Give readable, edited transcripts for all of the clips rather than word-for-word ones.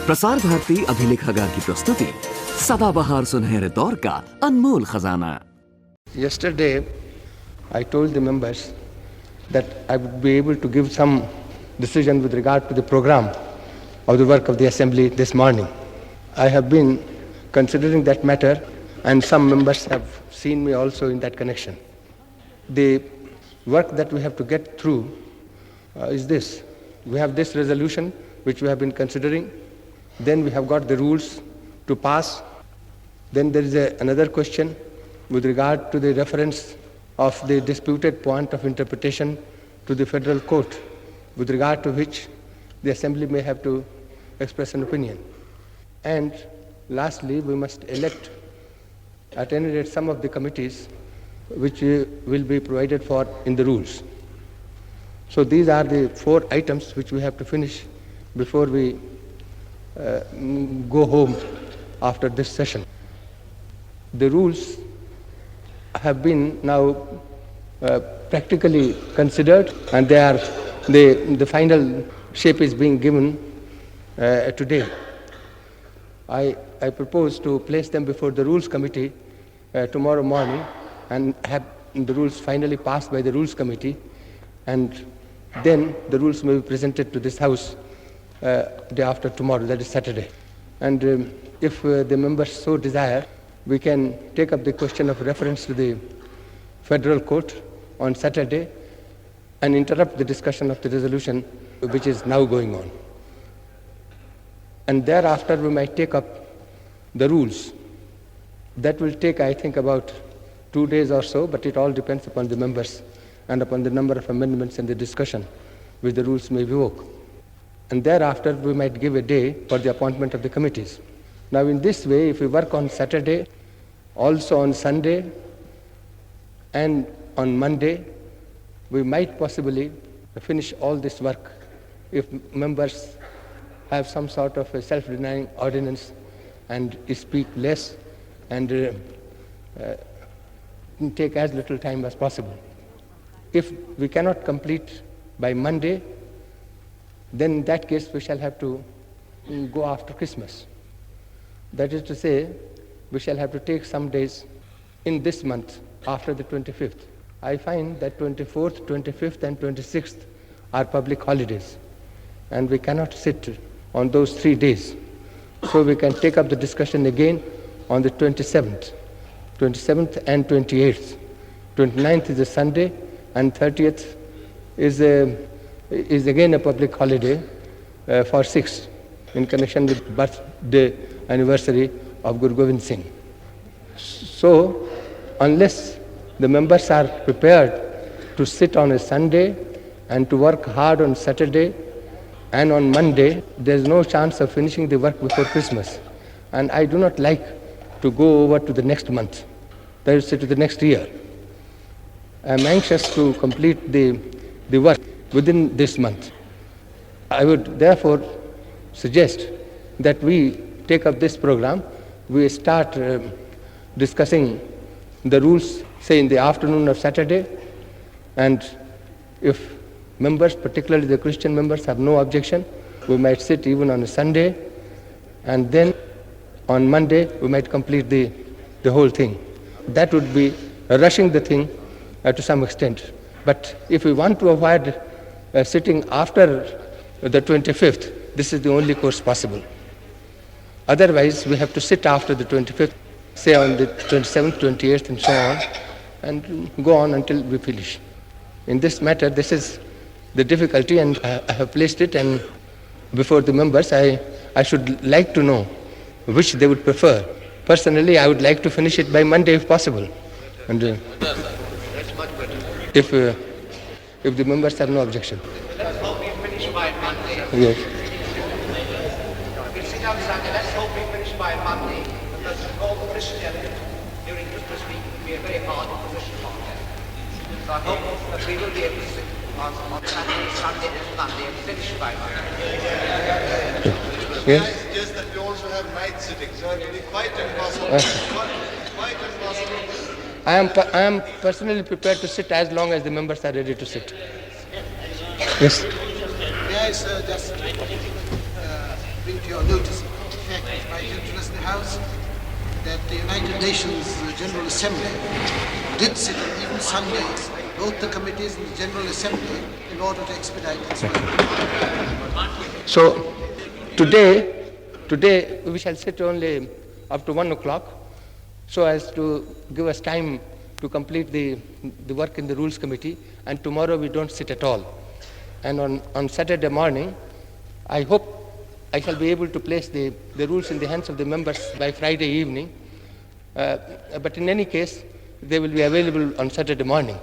प्रसार भारती अभिलेखागार की प्रस्तुति सदाबहार सुनहरे दौर का अनमोल खजाना। Yesterday, I told the members that I would be able to give some decision with regard to the program of the work of the Assembly this morning. I have been considering that matter, and some members have seen me also in that connection. The work that we have to get through is this. We have this resolution which we have been considering. Then we have got the rules to pass. Then there is another question with regard to the reference of the disputed point of interpretation to the federal court, with regard to which the Assembly may have to express an opinion. And lastly, we must elect at any rate some of the committees which will be provided for in the rules. So these are the 4 items which we have to finish before we go home after this session. The rules have been now practically considered, and the final shape is being given today. I propose to place them before the Rules Committee tomorrow morning and have the rules finally passed by the Rules Committee, and then the rules may be presented to this House day after tomorrow, that is Saturday. And if the members so desire, we can take up the question of reference to the federal court on Saturday and interrupt the discussion of the resolution which is now going on. And thereafter we might take up the rules. That will take, I think, about 2 days or so, but it all depends upon the members and upon the number of amendments and the discussion which the rules may evoke. And thereafter we might give a day for the appointment of the committees. Now in this way, if we work on Saturday, also on Sunday, and on Monday, we might possibly finish all this work if members have some sort of a self-denying ordinance and speak less and take as little time as possible. If we cannot complete by Monday, then in that case we shall have to go after Christmas. That is to say, we shall have to take some days in this month after the 25th. I find that 24th, 25th and 26th are public holidays, and we cannot sit on those 3 days. So we can take up the discussion again on the 27th and 28th. 29th is a Sunday, and 30th is again a public holiday for 6th in connection with birthday anniversary of Guru Gobind Singh. So unless the members are prepared to sit on a Sunday and to work hard on Saturday and on Monday, there is no chance of finishing the work before Christmas. And I do not like to go over to the next month, that is to the next year. I am anxious to complete the work within this month. I would therefore suggest that we take up this program. We start discussing the rules, say in the afternoon of Saturday, and if members, particularly the Christian members, have no objection, we might sit even on a Sunday, and then on Monday we might complete the whole thing. That would be rushing the thing to some extent. But if we want to avoid sitting after the 25th, this is the only course possible. Otherwise, we have to sit after the 25th, say on the 27th, 28th, and so on, and go on until we finish. In this matter, this is the difficulty, and I have placed it, and before the members, I should like to know which they would prefer. Personally, I would like to finish it by Monday if possible. And that's much better. If the members have no objection. Let's hope we finish by Monday. Yes. We'll sit on Sunday. Let's hope we finish by Monday, because all Christian during Christmas week will be a very hard position for them. So I hope that we will be able to sit on Saturday, Sunday, and Monday and finish by Monday. Yes. I suggest that we also have night sitting, so it will be quite impossible. Quite impossible. I am personally prepared to sit as long as the members are ready to sit. Yes. May I, sir, just bring to your notice, in fact, it might interest the House, that the United Nations General Assembly did sit on even Sundays, both the committees and the General Assembly, in order to expedite this work. So today we shall sit only up to 1 o'clock, so as to give us time to complete the work in the Rules Committee, and tomorrow we don't sit at all. And on Saturday morning, I hope I shall be able to place the rules in the hands of the members by Friday evening, but in any case, they will be available on Saturday morning.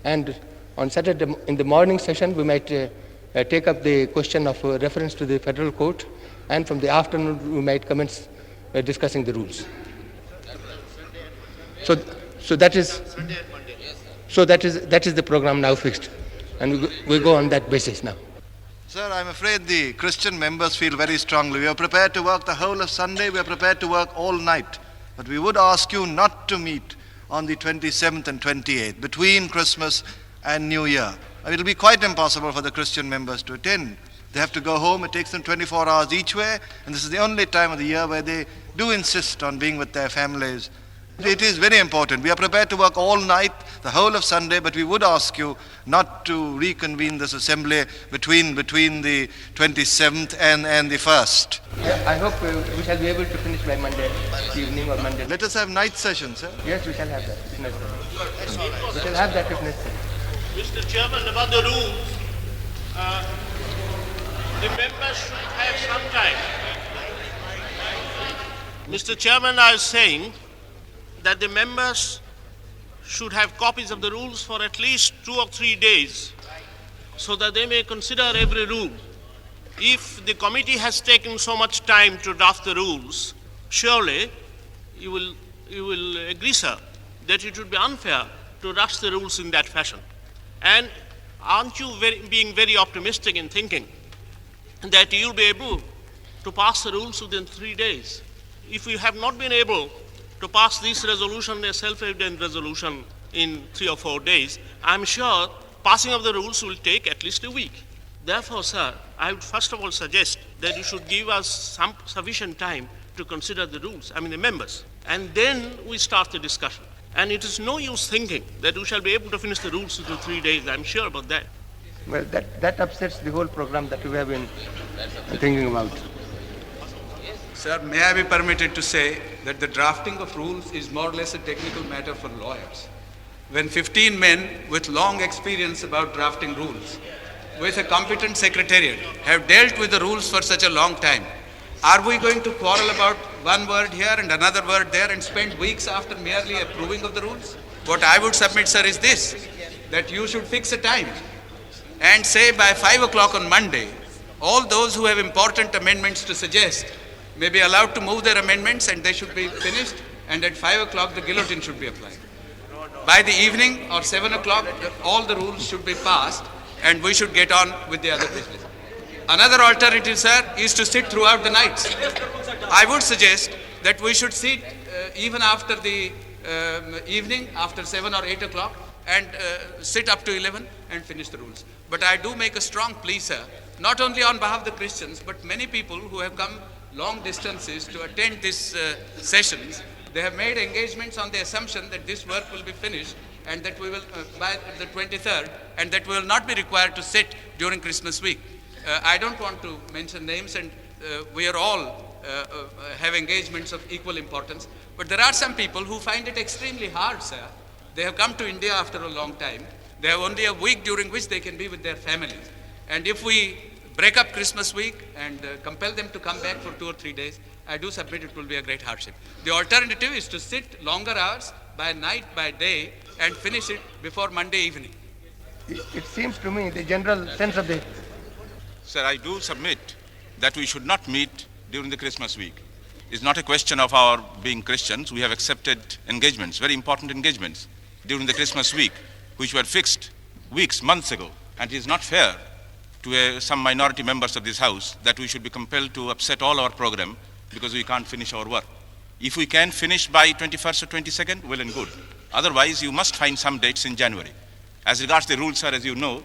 And on Saturday, in the morning session, we might take up the question of reference to the federal court, and from the afternoon, we might commence discussing the rules. So that is the program now fixed, and we go on that basis now. Sir, I'm afraid the Christian members feel very strongly. We are prepared to work the whole of Sunday. We are prepared to work all night. But we would ask you not to meet on the 27th and 28th, between Christmas and New Year. It will be quite impossible for the Christian members to attend. They have to go home. It takes them 24 hours each way, and this is the only time of the year where they do insist on being with their families. It is very important. We are prepared to work all night, the whole of Sunday, but we would ask you not to reconvene this assembly between the 27th and the 1st. I hope we shall be able to finish by Monday evening or Monday. Let us have night sessions, sir. Yes, we shall have that if necessary. We shall have that if necessary. Mr. Chairman, about the rules, the members should have some time. Mr. Chairman, I was saying that the members should have copies of the rules for at least 2 or 3 days, so that they may consider every rule. If the committee has taken so much time to draft the rules, surely you will agree, sir, that it would be unfair to rush the rules in that fashion. And aren't you being very optimistic in thinking that you'll be able to pass the rules within 3 days? If you have not been able to pass this resolution, a self-evident resolution, in 3 or 4 days, I'm sure passing of the rules will take at least a week. Therefore, sir, I would first of all suggest that you should give us some sufficient time to consider the rules, the members, and then we start the discussion. And it is no use thinking that we shall be able to finish the rules within 3 days. I'm sure about that. Well, that upsets the whole program that we have been thinking about. Sir, may I be permitted to say that the drafting of rules is more or less a technical matter for lawyers. When 15 men with long experience about drafting rules, with a competent secretariat, have dealt with the rules for such a long time, are we going to quarrel about one word here and another word there and spend weeks after merely approving of the rules? What I would submit, sir, is this, that you should fix a time and say by 5 o'clock on Monday, all those who have important amendments to suggest may be allowed to move their amendments, and they should be finished, and at 5 o'clock the guillotine should be applied. By the evening or 7 o'clock, all the rules should be passed, and we should get on with the other business. Another alternative, sir, is to sit throughout the nights. I would suggest that we should sit even after the evening, after 7 or 8 o'clock, and sit up to 11 and finish the rules. But I do make a strong plea, sir, not only on behalf of the Christians, but many people who have come long distances to attend these sessions. They have made engagements on the assumption that this work will be finished and that we will, by the 23rd, and that we will not be required to sit during Christmas week. I don't want to mention names, and we are all have engagements of equal importance, but there are some people who find it extremely hard, sir. They have come to India after a long time. They have only a week during which they can be with their families. And if we break up Christmas week and compel them to come back for 2 or 3 days, I do submit it will be a great hardship. The alternative is to sit longer hours by night, by day, and finish it before Monday evening. It seems to me the general sense of the... Sir, I do submit that we should not meet during the Christmas week. It's not a question of our being Christians. We have accepted engagements, very important engagements, during the Christmas week, which were fixed weeks, months ago. And it is not fair to some minority members of this House that we should be compelled to upset all our program because we can't finish our work. If we can finish by 21st or 22nd, well and good. Otherwise, you must find some dates in January. As regards the rules, sir, as you know,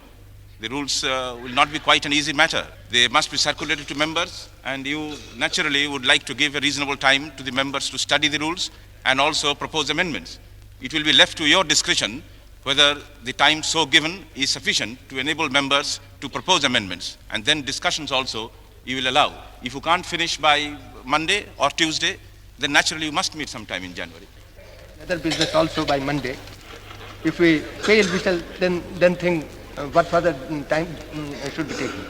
The rules will not be quite an easy matter. They must be circulated to members, and you naturally would like to give a reasonable time to the members to study the rules and also propose amendments. It will be left to your discretion whether the time so given is sufficient to enable members to propose amendments, and then discussions also you will allow. If you can't finish by Monday or Tuesday, then naturally you must meet sometime in January. Other business also by Monday. If we fail, we shall then think what further time should be taken.